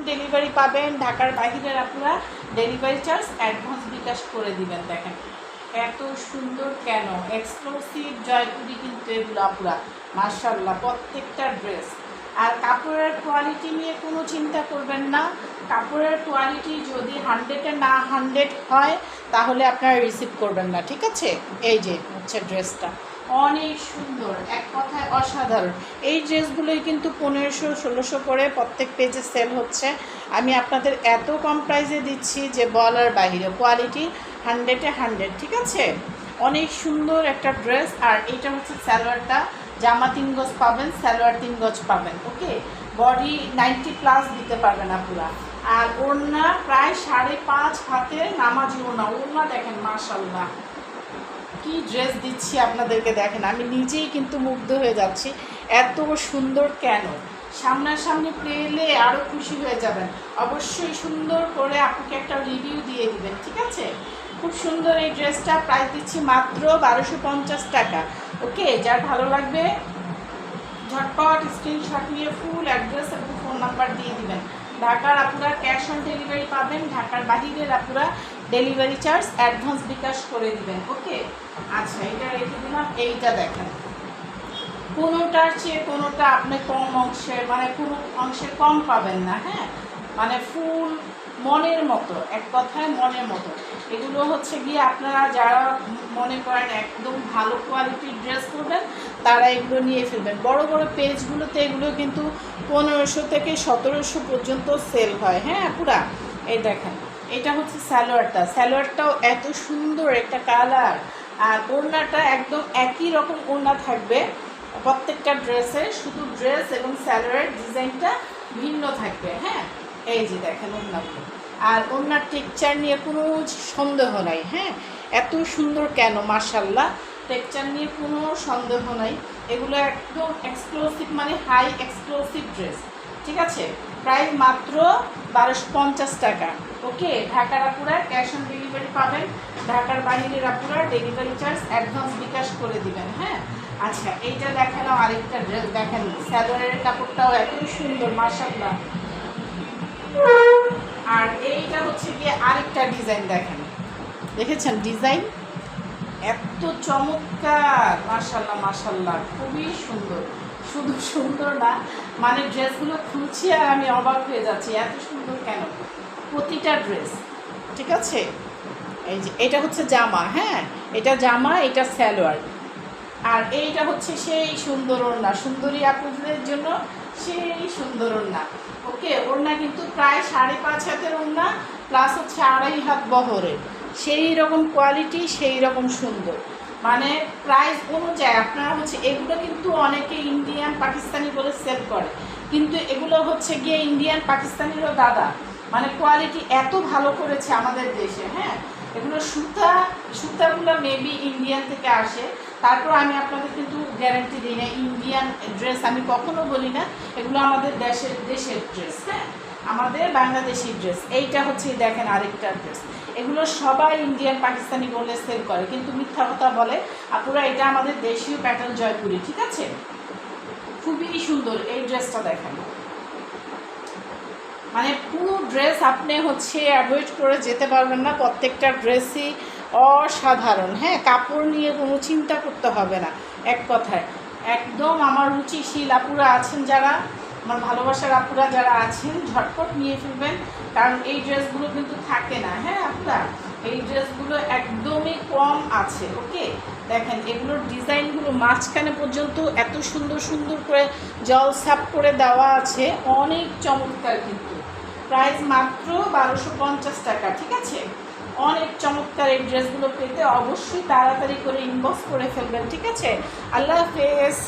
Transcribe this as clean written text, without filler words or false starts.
Delivery পাবেন। ঢাকার বাইরের আপনারা ডেলিভারি চার্জ অ্যাডভান্স বিকাশ করে দিবেন। দেখেন এত সুন্দর কেন, এক্সক্লুসিভ জয়পুরি কিন্তু এগুলো আপুরা, মাশাআল্লাহ প্রত্যেকটা ড্রেস। আর কাপড়ের কোয়ালিটি নিয়ে কোনো চিন্তা করবেন না, কাপড়ের কোয়ালিটি যদি 100-এ না 100 হয় তাহলে আপনারা রিসিভ করবেন না, ঠিক আছে। এই যে হচ্ছে ড্রেসটা অনেক সুন্দর, এক কথায় অসাধারণ। এই ড্রেসগুলোই কিন্তু 1500-1600 করে প্রত্যেক পেজে সেল হচ্ছে। আমি আপনাদের এত কম প্রাইসে দিচ্ছি যে বলার বাইরে, কোয়ালিটি 100-এ 100, ঠিক আছে। অনেক সুন্দর একটা ড্রেস। আর এইটা হচ্ছে সালোয়ারটা, জামা 3 গজ পাবেন, সালোয়ার 3 গজ পাবেন, ওকে। বডি 90+ দিতে পারবেন আপুরা। আর ওড়না প্রায় 5.5 হাতের নামাজি ওড়না। ওড়না দেখেন মাশাআল্লাহ কি ড্রেস দিচ্ছি আপনাদেরকে, দেখেন আমি নিজেই কিন্তু মুগ্ধ হয়ে যাচ্ছি, এত সুন্দর কেন। সামনাসামনি পেলে আরও খুশি হয়ে যাবেন। অবশ্যই সুন্দর করে আপনাকে একটা রিভিউ দিয়ে দিবেন, ঠিক আছে। খুব সুন্দর এই ড্রেসটা, প্রাইস দিচ্ছি মাত্র 1250 টাকা, ওকে। যার ভালো লাগবে ঝটপট স্ক্রিনশট নিয়ে ফুল অ্যাড্রেস এবং ফোন নাম্বার দিয়ে দিবেন। ঢাকার আপুরা ক্যাশ অন ডেলিভারি পাবেন, ঢাকার বাহিরের আপুরা ডেলিভারি চার্জ অ্যাডভান্স বিকাশ করে দিবেন, ওকে। আচ্ছা এটা রেখে দিলাম। এইটা দেখেন কোনোটার চেয়ে কোনোটা আপনি কম অংশে, মানে কোনো অংশে কম পাবেন না, হ্যাঁ, মানে ফুল মনের মতো, এক কথায় মনের মতো। এগুলো হচ্ছে গিয়ে আপনারা যারা মনে করেন একদম ভালো কোয়ালিটির ড্রেস করবেন তারা এগুলো নিয়ে ফেলবেন। বড় বড় পেজগুলোতে এগুলো কিন্তু 1500 থেকে 1700 পর্যন্ত সেল হয়, হ্যাঁ পুরা। এই দেখেন এটা হচ্ছে সালোয়ারটা, সালোয়ারটাও এত সুন্দর একটা কালার। আর ওড়নাটা একদম একই রকম ওড়না থাকবে প্রত্যেকটা ড্রেসে, শুধু ড্রেস এবং সালোয়ারের ডিজাইনটা ভিন্ন থাকবে, হ্যাঁ। এই যে দেখেন ওড়নাগুলো। আর ওড়নার টেক্সচার নিয়ে কোনো সন্দেহ নাই, হ্যাঁ, এত সুন্দর কেন, মাশাআল্লাহ টেক্সচার নিয়ে কোনো সন্দেহ নাই। এগুলো একদম এক্সক্লুসিভ, মানে হাই এক্সক্লুসিভ ড্রেস, ঠিক আছে। প্রাইস মাত্র 1250 টাকা, ওকে। ঢাকার আপুরা ক্যাশ অন ডেলিভারি পাবেন, ঢাকার বাইরের আপুরা ডেলিভারি চার্জ অ্যাডভান্স বিকাশ করে দিবেন, হ্যাঁ। আচ্ছা এইটা দেখালাম, আরেকটা ড্রেস দেখেন, সালোয়ারের কাপড়টাও এত সুন্দর মাশাআল্লাহ। আর এইটা হচ্ছে গিয়ে আরেকটা ডিজাইন, দেখেন দেখেছেন ডিজাইন এত চমৎকার, মাশাআল্লাহ মাশাআল্লাহ খুবই সুন্দর। শুধু সুন্দর না, মানে ড্রেসগুলো খুলছি আর আমি অবাক হয়ে যাচ্ছি, এত সুন্দর কেন প্রতিটা ড্রেস, ঠিক আছে। এই যে এটা হচ্ছে জামা, হ্যাঁ এটা জামা, এটা সালোয়ার। আর এইটা হচ্ছে সেই সুন্দর ওড়না, সুন্দরী আপুদের জন্য সেই সুন্দর ওড়না, ওকে। ওড়না কিন্তু প্রায় 5.5 হাতের ওড়না, প্লাস হচ্ছে 2.5 হাত বহরের, সেই রকম কোয়ালিটি, সেই রকম সুন্দর। মানে প্রাইস অনুযায়ী আপনারা হচ্ছে এগুলো কিন্তু অনেকে ইন্ডিয়ান পাকিস্তানি বলে সেল করে, কিন্তু এগুলো হচ্ছে গিয়ে ইন্ডিয়ান পাকিস্তানিরও দাদা, মানে কোয়ালিটি এত ভালো করেছে আমাদের দেশে, হ্যাঁ। এগুলো সুতাগুলো মেবি ইন্ডিয়ান থেকে আসে, তারপর আমি আপনাদের কিন্তু গ্যারান্টি দিই না ইন্ডিয়ান ড্রেস আমি কখনো বলি না, এগুলো আমাদের দেশের ড্রেস, হ্যাঁ আমাদের বাংলাদেশি ড্রেস। এইটা হচ্ছে দেখেন আরেকটা ড্রেস, এগুলো সবাই ইন্ডিয়ান পাকিস্তানি বলে সেল করে, কিন্তু মিথ্যা কথা বলে আপুরা, এটা আমাদের দেশীয় প্যাটার্ন জয়পুরি, ঠিক আছে। খুবই সুন্দর এই ড্রেসটা দেখেন, মানে পুরো ড্রেস আপনি হচ্ছে অ্যাভয়েড করে যেতে পারবেন না, প্রত্যেকটা ড্রেসই অসাধারণ, হ্যাঁ কাপড় নিয়ে কোনো চিন্তা করতে হবে না, এক কথায় একদম আমার রুচিশীল আপুরা আছেন যারা, আমার ভালোবাসার আপুরা যারা আছেন ঝটপট নিয়ে ফেলবেন, কারণ এই ড্রেসগুলো কিন্তু থাকে না, হ্যাঁ আপুরা এই ড্রেসগুলো একদমই কম আছে, ওকে। দেখেন এগুলোর ডিজাইনগুলো মাঝখানে পর্যন্ত এত সুন্দর সুন্দর করে জল সাপ করে দেওয়া আছে, অনেক চমৎকার। কিন্তু প্রাইস মাত্র 1250 টাকা, ঠিক আছে। অনেক চমৎকার এই ড্রেসগুলো পেতে অবশ্যই তাড়াতাড়ি করে ইনবক্স করে ফেলবেন, ঠিক আছে। আল্লাহ হাফেজ।